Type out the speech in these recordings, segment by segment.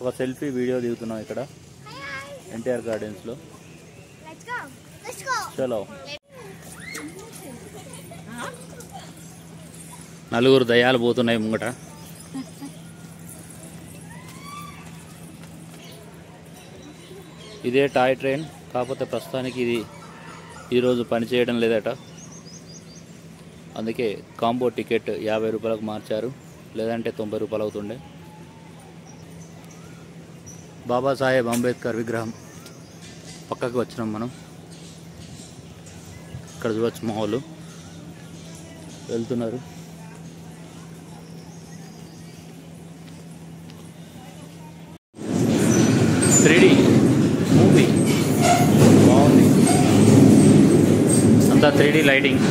ఒక selfie video దిగుతున్నాం ఇక్కడ NTR gardens లో. చలో. నలుగురు దయ్యాలు పోతున్నాయి ముంగట. ఇదే టాయ్ ట్రైన్, కాకపోతే ప్రస్తుతానికి ఇది ఈరోజు పనిచేయడం లేదట. అందుకే కాంబో టికెట్ 50 రూపాయలకు మార్చారు, లేదంటే 90 రూపాయలు అవుతుండే. బాబాసాహెబ్ అంబేద్కర్ విగ్రహం పక్కకి వచ్చినాం మనం. ఇక్కడ చూడవచ్చు మా వాళ్ళు వెళ్తున్నారు. త్రీడీ మూవీ బాగుంది, అంతా 3D లైటింగ్.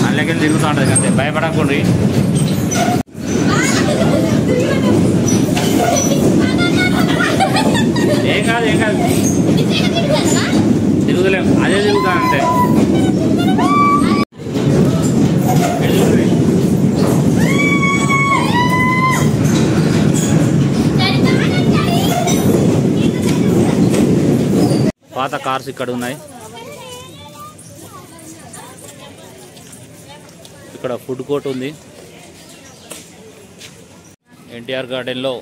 అందులోకి తిరుగుతూ ఉంటుంది అంతే, భయపడకండి. ఏం కాదు తిరుగుతలేము, అదే తిరుగుతా అంతే. పాత కార్స్ ఇక్కడ ఉన్నాయి. ఇక్కడ ఫుడ్ కోర్ట్ ఉంది. ఎన్టీఆర్ గార్డెన్లో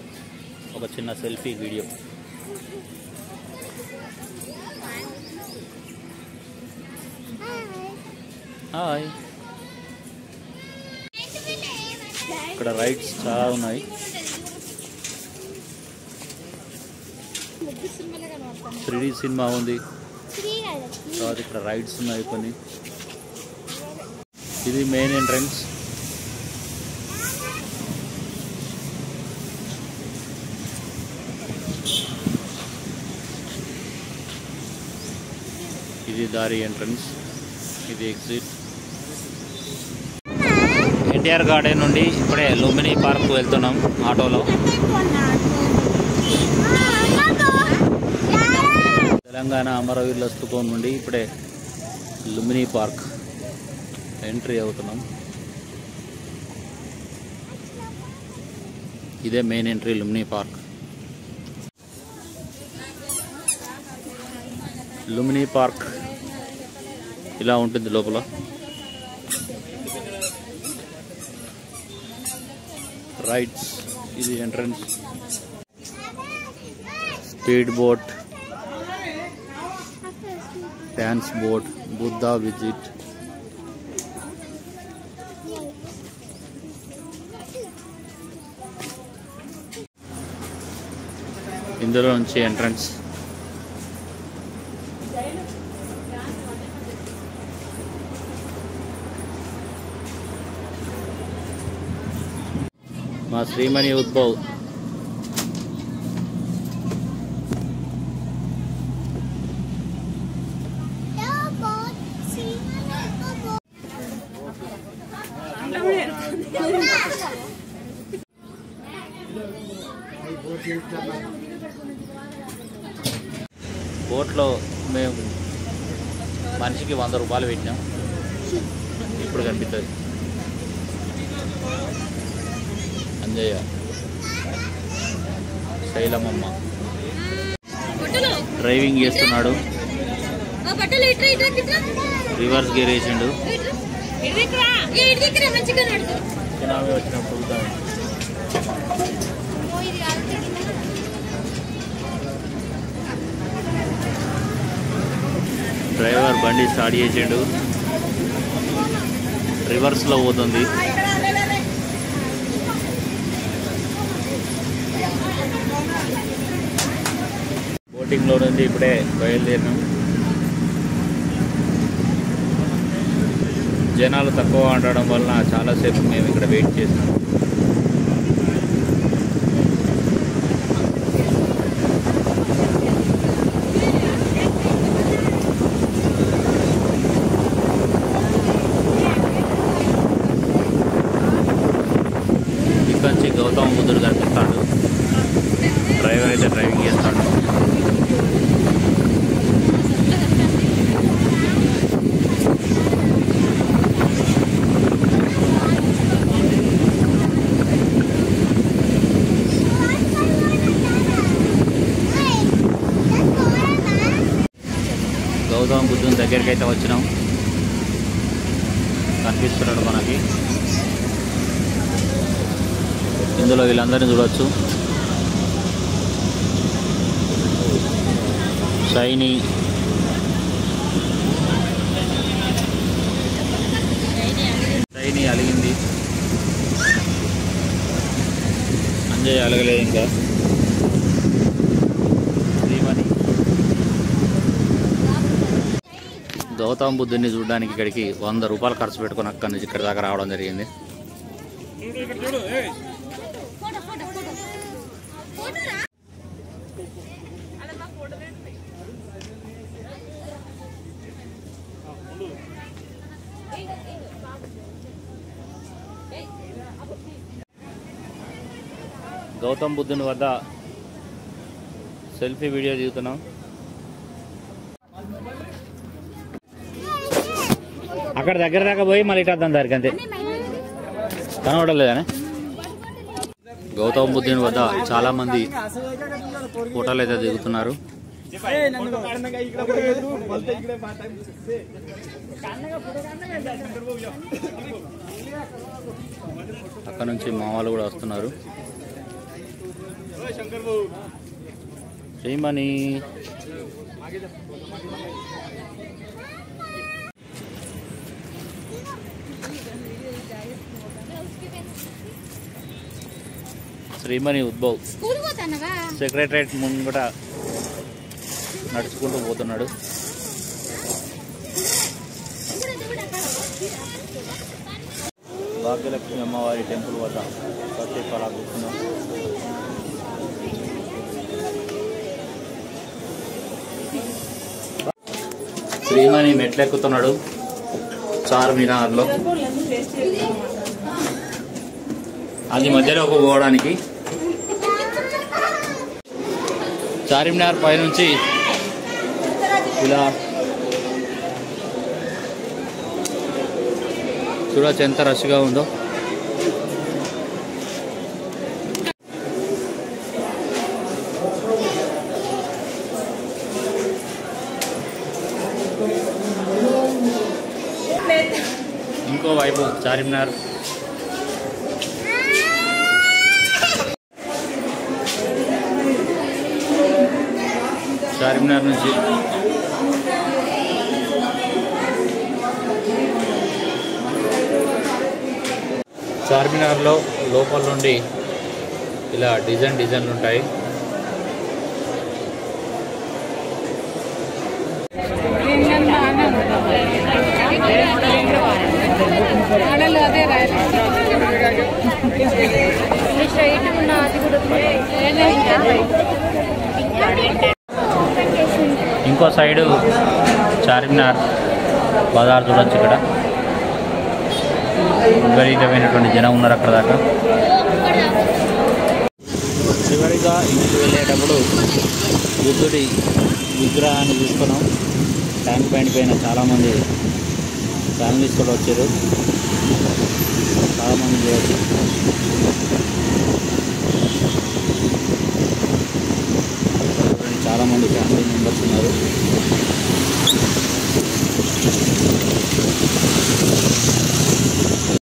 ఒక చిన్న సెల్ఫీ వీడియో. హాయ్. ఇక్కడ రైడ్స్ చాలా ఉన్నాయి. త్రీడీ సినిమా ఉంది. తర్వాత ఇక్కడ రైడ్స్ ఉన్నాయి కొన్ని. ఇది మెయిన్ ఎంట్రన్స్. ఇది దారి ఎంట్రన్స్, ఇది ఎగ్జిట్. ఎన్టీఆర్ గార్డెన్ నుండి ఇప్పుడే లుంబిని పార్క్ వెళ్తున్నాం ఆటోలో. తెలంగాణ అమరవీరుల స్తూపం నుండి ఇప్పుడే లుంబిని పార్క్ ఎంట్రీ అవుతున్నాం. ఇదే main entry Lumbini park. Lumbini park ఇలా ఉంటుంది లోపల. రైడ్స్, ఇది entrance. Speed boat, dance boat, Buddha visit. ఇందులో నుంచి ఎంట్రన్స్. మా శ్రీమణి ఉద్భవ్. బోట్లో మేము మనిషికి 100 రూపాయలు పెట్టినాం. ఇప్పుడు కనిపిస్తుంది అంజయ్య, శైలమమ్మ డ్రైవింగ్ చేస్తున్నాడు. రివర్స్ గేర్ వేసిండు. సునామీ వచ్చినప్పుడు డ్రైవర్ బండి స్టార్ట్ చేసిండు. రివర్స్లో పోతుంది. బోటింగ్లో నుండి ఇప్పుడే బయలుదేరినాం. జనాలు తక్కువ ఉండడం వలన చాలాసేపు మేము ఇక్కడ వెయిట్ చేసినాం. ఇక్కడ నుంచి గౌతమ బుద్ధుడు కనిపిస్తాడు. డ్రైవర్ అయితే డ్రైవింగ్ చేస్తాడు. గౌతమ బుద్ధుని దగ్గరికి అయితే వచ్చినాం. కనిపిస్తున్నాడు మనకి. ఇందులో వీళ్ళందరినీ చూడవచ్చు. షైనీ, అలిగింది. అంజయ్ అలగలేదు ఇంకా. శ్రీమణి. గౌతమ బుద్ధుని చూడడానికి ఇక్కడికి 100 రూపాయలు ఖర్చు పెట్టుకుని అక్కడి నుంచి ఇక్కడి దాకా రావడం జరిగింది. గౌతమ బుద్ధుని వద్ద సెల్ఫీ వీడియో దిగుతున్నాం. అక్కడ దగ్గర దాకా పోయి మళ్ళీ ఇటద్దాం దానికి, అంతే. కనబడలేదని. గౌతమ బుద్ధుని వద్ద చాలా మంది ఫోటోలు అయితే దిగుతున్నారు. అక్కడ నుంచి మా వాళ్ళు కూడా వస్తున్నారు. శ్రీమణి. శ్రీమణి ఉద్భవ్ సెక్రటరేట్ ముంగట నడుచుకుంటూ పోతున్నాడు. భాగ్యలక్ష్మి అమ్మవారి టెంపుల్ వద్ద కాసేపు అలా కూర్చున్నాం. శ్రీమణి మెట్లెక్కుతున్నాడు చార్మినార్లో. అది మధ్యలోకి పోవడానికి. చార్మినార్ పైనుంచి ఇలా చూడవచ్చు ఎంత రష్గా ఉందో. ఇంకోవైపు చార్మినార్. చార్మినార్ నుంచి చార్మినార్లో లోపల నుండి ఇలా డిజైన్లు ఉంటాయి. ఇంకో సైడు చార్మినార్ బజార్ చూడొచ్చు. ఇక్కడ విపరీతమైనటువంటి జనం ఉన్నారు అక్కడ దాకా. చివరిగా ఇంటికి వెళ్ళేటప్పుడు బుద్ధుడి విగ్రహాన్ని చూసుకున్నాం. ట్యాంక్ పాయింట్ పైన చాలామంది ఫ్యామిలీస్ కూడా వచ్చారు. చాలామంది చూడవచ్చు. చాలామంది ఫ్యామిలీ